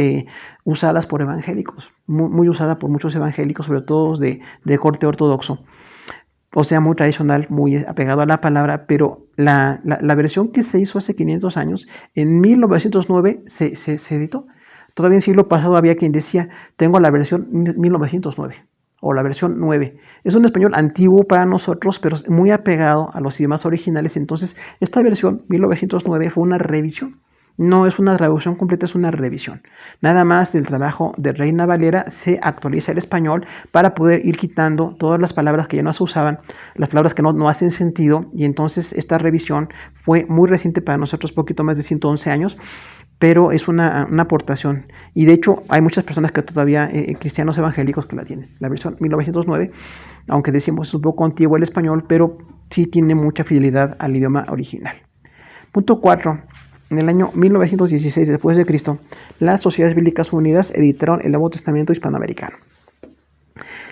usadas por evangélicos, muy usada por muchos evangélicos, sobre todo de corte ortodoxo, o sea, muy tradicional, muy apegado a la palabra, pero la versión que se hizo hace 500 años, en 1909 se editó. Todavía en el siglo pasado había quien decía, tengo la versión 1909. O la versión 9. Es un español antiguo para nosotros, pero muy apegado a los idiomas originales. Entonces, esta versión 1909 fue una revisión. No es una traducción completa, es una revisión. Nada más del trabajo de Reina Valera se actualiza el español para poder ir quitando todas las palabras que ya no se usaban, las palabras que no hacen sentido, y entonces esta revisión fue muy reciente para nosotros, poquito más de 111 años, pero es una aportación. Y de hecho hay muchas personas que todavía, cristianos evangélicos, que la tienen. La versión 1909, aunque decimos es un poco antiguo el español, pero sí tiene mucha fidelidad al idioma original. Punto 4. En el año 1916 después de Cristo, las Sociedades Bíblicas Unidas editaron el Nuevo Testamento hispanoamericano.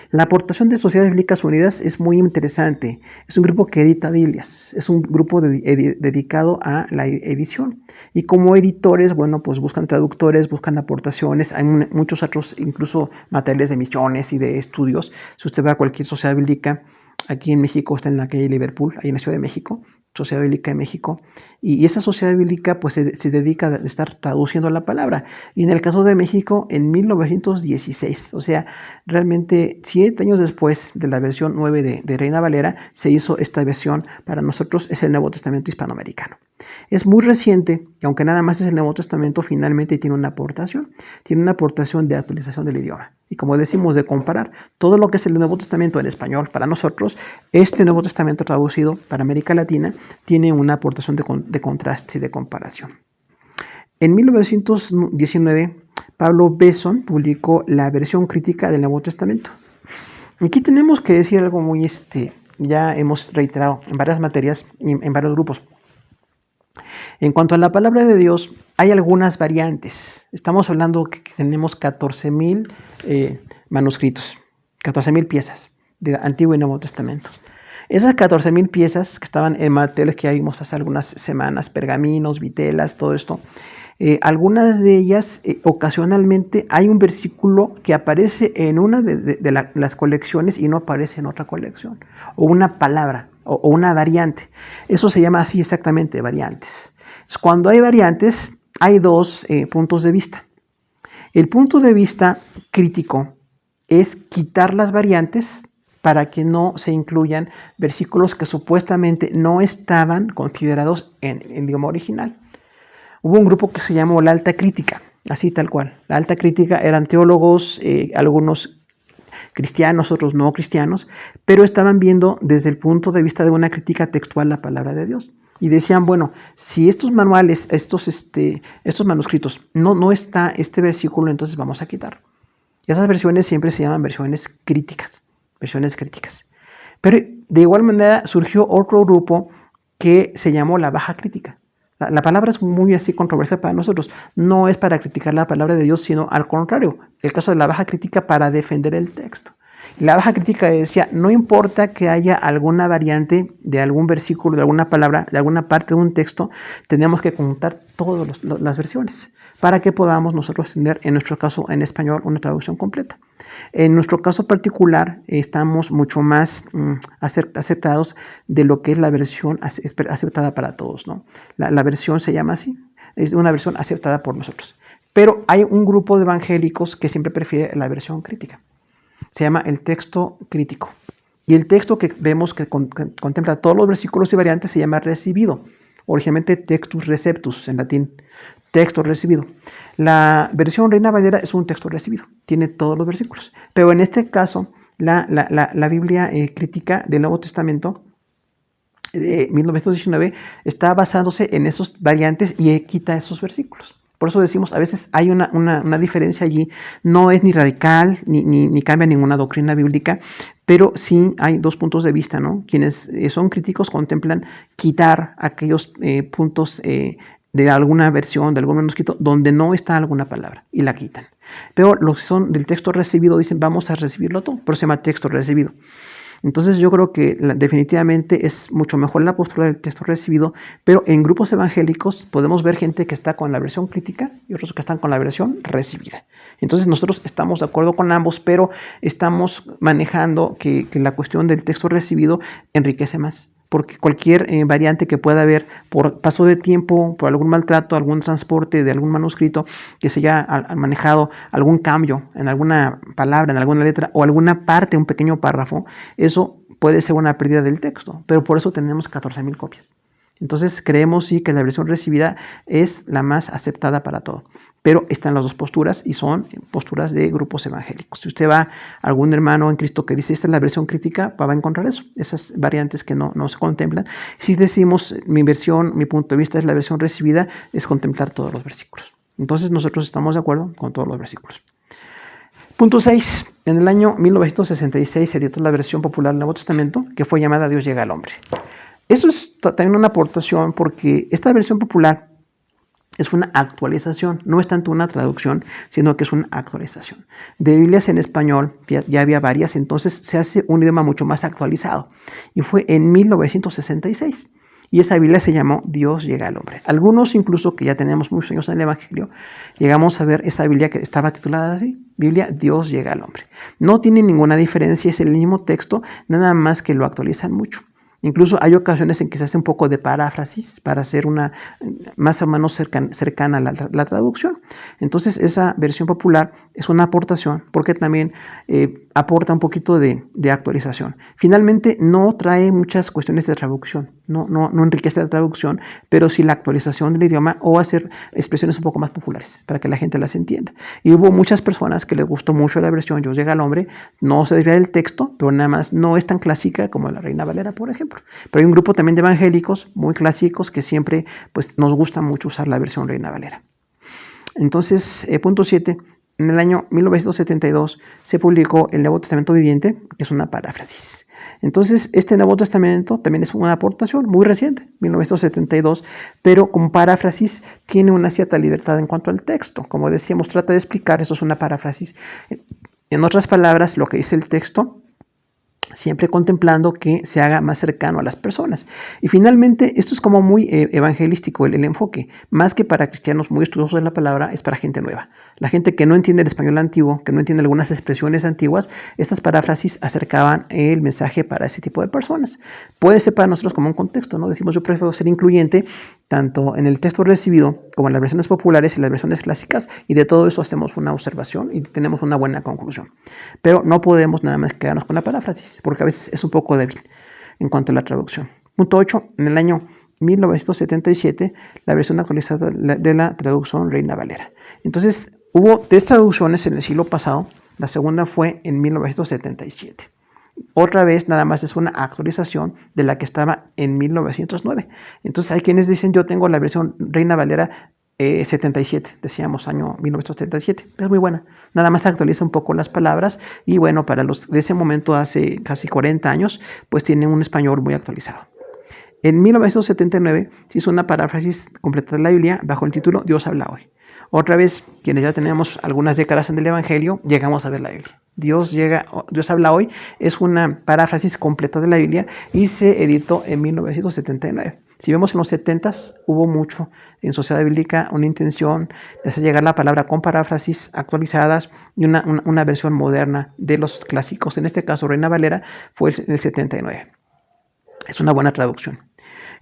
La aportación de Sociedades Bíblicas Unidas es muy interesante. Es un grupo que edita Biblias, es un grupo dedicado a la edición. Y como editores, bueno, pues buscan traductores, buscan aportaciones. Hay muchos otros, incluso materiales de misiones y de estudios. Si usted va a cualquier sociedad bíblica, aquí en México está en la calle Liverpool, ahí en la Ciudad de México, Sociedad Bíblica de México, y esa Sociedad Bíblica pues se dedica a estar traduciendo la palabra. Y en el caso de México, en 1916, o sea, realmente 7 años después de la versión 9 de Reina Valera, se hizo esta versión. Para nosotros es el Nuevo Testamento hispanoamericano. Es muy reciente, y aunque nada más es el Nuevo Testamento, finalmente tiene una aportación de actualización del idioma. Y como decimos, de comparar todo lo que es el Nuevo Testamento en español para nosotros, este Nuevo Testamento traducido para América Latina tiene una aportación de contraste y de comparación. En 1919, Pablo Besson publicó la versión crítica del Nuevo Testamento. Aquí tenemos que decir algo muy, ya hemos reiterado en varias materias y en varios grupos. En cuanto a la palabra de Dios, hay algunas variantes. Estamos hablando que tenemos 14,000 manuscritos, 14,000 piezas del Antiguo y Nuevo Testamento. Esas 14,000 piezas que estaban en materiales que ya vimos hace algunas semanas, pergaminos, vitelas, todo esto, algunas de ellas ocasionalmente hay un versículo que aparece en una de las colecciones y no aparece en otra colección, o una palabra, o una variante. Eso se llama así exactamente, variantes. Cuando hay variantes, hay dos puntos de vista. El punto de vista crítico es quitar las variantes para que no se incluyan versículos que supuestamente no estaban considerados en el idioma original. Hubo un grupo que se llamó la Alta Crítica, así tal cual. La Alta Crítica eran teólogos, algunos cristianos, otros no cristianos, pero estaban viendo desde el punto de vista de una crítica textual la palabra de Dios. Y decían, bueno, si estos manuales, estos manuscritos, no está este versículo, entonces vamos a quitar. Y esas versiones siempre se llaman versiones críticas. Pero de igual manera surgió otro grupo que se llamó la Baja Crítica. La palabra es muy así controversial para nosotros. No es para criticar la palabra de Dios, sino al contrario. El caso de la Baja Crítica para defender el texto. La Baja Crítica decía, no importa que haya alguna variante de algún versículo, de alguna palabra, de alguna parte de un texto, tenemos que contar todas las versiones para que podamos nosotros tener, en nuestro caso en español, una traducción completa. En nuestro caso particular, estamos mucho más aceptados de lo que es la versión aceptada para todos, ¿no? La versión se llama así, es una versión aceptada por nosotros. Pero hay un grupo de evangélicos que siempre prefiere la versión crítica. Se llama el texto crítico. Y el texto que vemos que contempla todos los versículos y variantes se llama recibido. Originalmente textus receptus en latín. Texto recibido. La versión Reina Valera es un texto recibido. Tiene todos los versículos. Pero en este caso, la Biblia crítica del Nuevo Testamento de 1919 está basándose en esos variantes y quita esos versículos. Por eso decimos, a veces hay una diferencia allí, no es ni radical, ni cambia ninguna doctrina bíblica, pero sí hay dos puntos de vista, ¿no? Quienes son críticos contemplan quitar aquellos puntos de alguna versión, de algún manuscrito, donde no está alguna palabra, y la quitan. Pero los que son del texto recibido dicen, vamos a recibirlo todo, por eso se llama texto recibido. Entonces yo creo que definitivamente es mucho mejor la postura del texto recibido, pero en grupos evangélicos podemos ver gente que está con la versión crítica y otros que están con la versión recibida. Entonces nosotros estamos de acuerdo con ambos, pero estamos manejando que la cuestión del texto recibido enriquece más. Porque cualquier variante que pueda haber por paso de tiempo, por algún maltrato, algún transporte de algún manuscrito que se haya manejado, algún cambio en alguna palabra, en alguna letra o alguna parte, un pequeño párrafo, eso puede ser una pérdida del texto. Pero por eso tenemos 14,000 copias. Entonces creemos sí que la versión recibida es la más aceptada para todo. Pero están las dos posturas y son posturas de grupos evangélicos. Si usted va a algún hermano en Cristo que dice esta es la versión crítica, va a encontrar eso, esas variantes que no se contemplan. Si decimos mi punto de vista es la versión recibida, es contemplar todos los versículos. Entonces nosotros estamos de acuerdo con todos los versículos. Punto 6. En el año 1966 se editó la versión popular del Nuevo Testamento que fue llamada Dios llega al hombre. Eso es también una aportación porque esta versión popular es una actualización, no es tanto una traducción, sino que es una actualización. De Biblias en español ya había varias, entonces se hace un idioma mucho más actualizado. Y fue en 1966. Y esa Biblia se llamó Dios llega al hombre. Algunos incluso que ya tenemos muchos años en el Evangelio, llegamos a ver esa Biblia que estaba titulada así, Biblia Dios llega al hombre. No tiene ninguna diferencia, es el mismo texto, nada más que lo actualizan mucho. Incluso hay ocasiones en que se hace un poco de paráfrasis para hacer una más o menos cercana a la traducción. Entonces esa versión popular es una aportación porque también aporta un poquito de actualización. Finalmente no trae muchas cuestiones de traducción, no enriquece la traducción, pero sí la actualización del idioma o hacer expresiones un poco más populares para que la gente las entienda. Y hubo muchas personas que les gustó mucho la versión Dios llega al hombre, no se desvía del texto, pero nada más no es tan clásica como la Reina Valera, por ejemplo. Pero hay un grupo también de evangélicos muy clásicos que siempre pues, nos gusta mucho usar la versión Reina Valera. Entonces, punto 7. En el año 1972 se publicó el Nuevo Testamento Viviente, que es una paráfrasis. Entonces, este Nuevo Testamento también es una aportación muy reciente, 1972, pero como paráfrasis tiene una cierta libertad en cuanto al texto. Como decíamos, trata de explicar, eso es una paráfrasis. En otras palabras, lo que dice el texto, siempre contemplando que se haga más cercano a las personas. Y finalmente, esto es como muy evangelístico el enfoque. Más que para cristianos muy estudiosos de la palabra, es para gente nueva. La gente que no entiende el español antiguo, que no entiende algunas expresiones antiguas, estas paráfrasis acercaban el mensaje para ese tipo de personas. Puede ser para nosotros como un contexto, ¿no? Decimos, yo prefiero ser incluyente tanto en el texto recibido como en las versiones populares y las versiones clásicas, y de todo eso hacemos una observación y tenemos una buena conclusión. Pero no podemos nada más quedarnos con la paráfrasis, porque a veces es un poco débil en cuanto a la traducción. Punto 8. En el año 1977, la versión actualizada de la traducción Reina Valera. Entonces, hubo 3 traducciones en el siglo pasado. La segunda fue en 1977. Otra vez, nada más es una actualización de la que estaba en 1909. Entonces, hay quienes dicen, yo tengo la versión Reina Valera 77, decíamos año 1977, es muy buena, nada más actualiza un poco las palabras y bueno, para los de ese momento hace casi 40 años, pues tiene un español muy actualizado. En 1979 se hizo una paráfrasis completa de la Biblia bajo el título Dios habla hoy. Otra vez, quienes ya tenemos algunas décadas en el Evangelio, llegamos a ver la Biblia. Dios habla hoy es una paráfrasis completa de la Biblia y se editó en 1979. Si vemos en los 70s, hubo mucho en Sociedad Bíblica una intención de hacer llegar la palabra con paráfrasis actualizadas y una versión moderna de los clásicos. En este caso, Reina Valera fue en el 79. Es una buena traducción.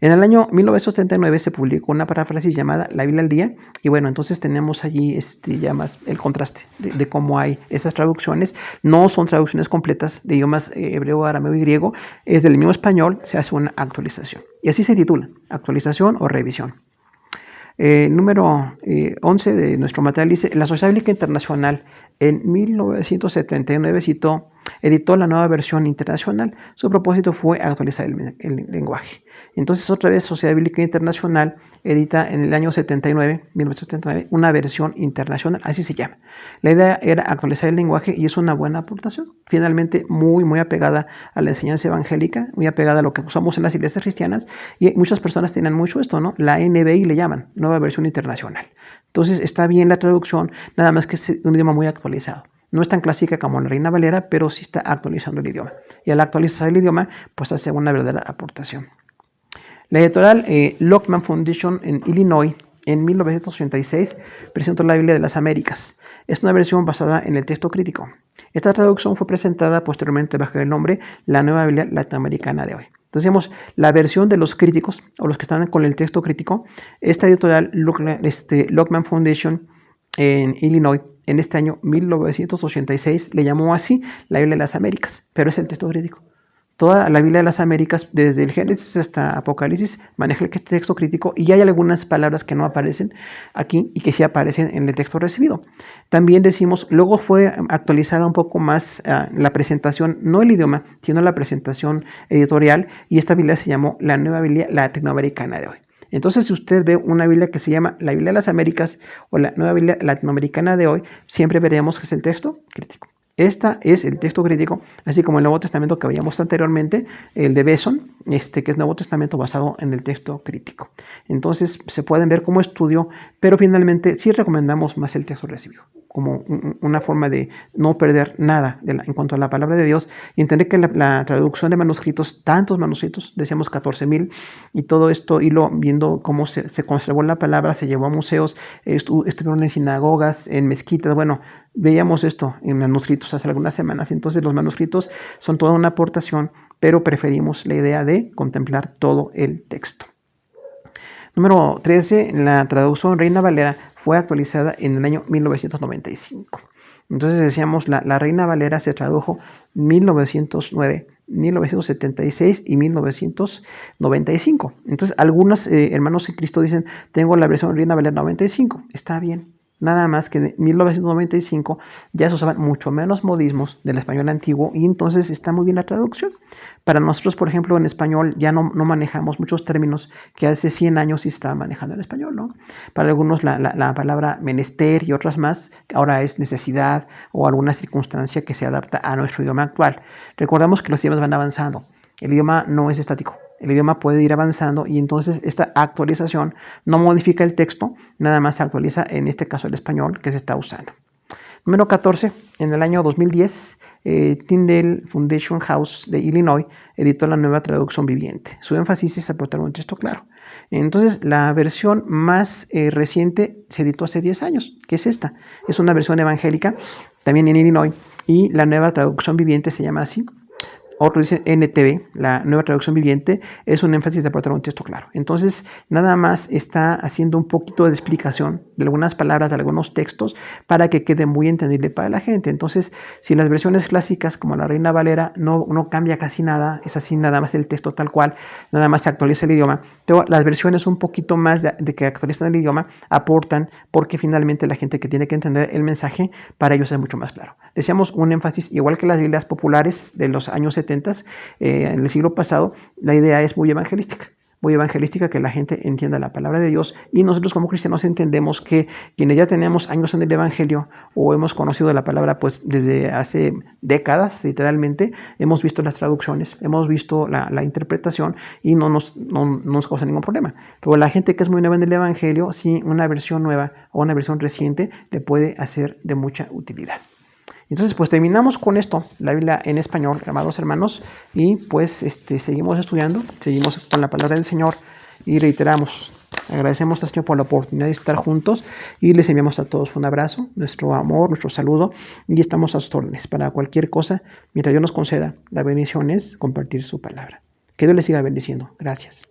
En el año 1979 se publicó una paráfrasis llamada La Biblia al Día y bueno, entonces tenemos allí ya más el contraste de cómo hay esas traducciones. No son traducciones completas de idiomas hebreo, arameo y griego, es del mismo español, se hace una actualización. Y así se titula, actualización o revisión. Número 11 de nuestro material dice, la Sociedad Bíblica Internacional en 1979 editó la nueva versión internacional. Su propósito fue actualizar el lenguaje. Entonces, otra vez, Sociedad Bíblica Internacional edita en el año 1979, una versión internacional, así se llama. La idea era actualizar el lenguaje y es una buena aportación. Finalmente, muy apegada a la enseñanza evangélica, muy apegada a lo que usamos en las iglesias cristianas, y muchas personas tienen mucho esto, ¿no? La NBI le llaman, nueva versión internacional. Entonces, está bien la traducción, nada más que es un idioma muy actualizado. No es tan clásica como la Reina Valera, pero sí está actualizando el idioma. Y al actualizar el idioma, pues hace una verdadera aportación. La editorial Lockman Foundation en Illinois, en 1986, presentó la Biblia de las Américas. Es una versión basada en el texto crítico. Esta traducción fue presentada posteriormente bajo el nombre La Nueva Biblia Latinoamericana de hoy. Entonces, vemos la versión de los críticos, o los que están con el texto crítico. Esta editorial Lockman Foundation en Illinois, en este año 1986, le llamó así la Biblia de las Américas, pero es el texto crítico. Toda la Biblia de las Américas, desde el Génesis hasta Apocalipsis, maneja el texto crítico y hay algunas palabras que no aparecen aquí y que sí aparecen en el texto recibido. También decimos, luego fue actualizada un poco más la presentación, no el idioma, sino la presentación editorial, y esta Biblia se llamó la Nueva Biblia Latinoamericana de hoy. Entonces, si usted ve una Biblia que se llama la Biblia de las Américas o la Nueva Biblia Latinoamericana de hoy, siempre veremos que es el texto crítico. Este es el texto crítico, así como el Nuevo Testamento que veíamos anteriormente, el de Beson, que es Nuevo Testamento basado en el texto crítico. Entonces se pueden ver como estudio, pero finalmente sí recomendamos más el texto recibido, como una forma de no perder nada en cuanto a la palabra de Dios, y entender que la traducción de manuscritos, tantos manuscritos, decíamos 14,000, y todo esto, hilo viendo cómo se conservó la palabra, se llevó a museos, estuvieron en sinagogas, en mezquitas, bueno, veíamos esto en manuscritos hace algunas semanas. Entonces los manuscritos son toda una aportación, pero preferimos la idea de contemplar todo el texto. Número 13, la traducción Reina Valera fue actualizada en el año 1995. Entonces decíamos, la Reina Valera se tradujo 1909, 1976 y 1995. Entonces algunos hermanos en Cristo dicen, tengo la versión Reina Valera 95. Está bien. Nada más que en 1995 ya se usaban mucho menos modismos del español antiguo y entonces está muy bien la traducción. Para nosotros, por ejemplo, en español ya no manejamos muchos términos que hace 100 años sí estaban manejando en español, ¿no? Para algunos la palabra menester y otras más ahora es necesidad o alguna circunstancia que se adapta a nuestro idioma actual. Recordamos que los idiomas van avanzando. El idioma no es estático. El idioma puede ir avanzando y entonces esta actualización no modifica el texto, nada más se actualiza en este caso el español que se está usando. Número 14, en el año 2010, Tyndale Foundation House de Illinois editó la nueva traducción viviente. Su énfasis es aportar un texto claro. Entonces, la versión más reciente se editó hace 10 años, que es esta. Es una versión evangélica, también en Illinois, y la nueva traducción viviente se llama así. Otro dice NTV, la nueva traducción viviente, es un énfasis de aportar un texto claro. Entonces, nada más está haciendo un poquito de explicación de algunas palabras, de algunos textos, para que quede muy entendible para la gente. Entonces, si las versiones clásicas, como la Reina Valera, no cambia casi nada, es así nada más el texto tal cual, nada más se actualiza el idioma, pero las versiones un poquito más de que actualizan el idioma, aportan, porque finalmente la gente que tiene que entender el mensaje, para ellos es mucho más claro. Decíamos un énfasis, igual que las Biblias populares de los años 70, en el siglo pasado, la idea es muy evangelística, que la gente entienda la palabra de Dios, y nosotros como cristianos entendemos que quienes ya tenemos años en el evangelio o hemos conocido la palabra pues desde hace décadas, literalmente, hemos visto las traducciones, hemos visto la interpretación y no nos causa ningún problema. Pero la gente que es muy nueva en el evangelio, sí, una versión nueva o una versión reciente le puede hacer de mucha utilidad. Entonces, pues terminamos con esto, la Biblia en español, amados hermanos, y pues seguimos estudiando, seguimos con la palabra del Señor y reiteramos, agradecemos al Señor por la oportunidad de estar juntos y les enviamos a todos un abrazo, nuestro amor, nuestro saludo, y estamos a sus órdenes para cualquier cosa, mientras Dios nos conceda. La bendición es compartir su palabra. Que Dios les siga bendiciendo. Gracias.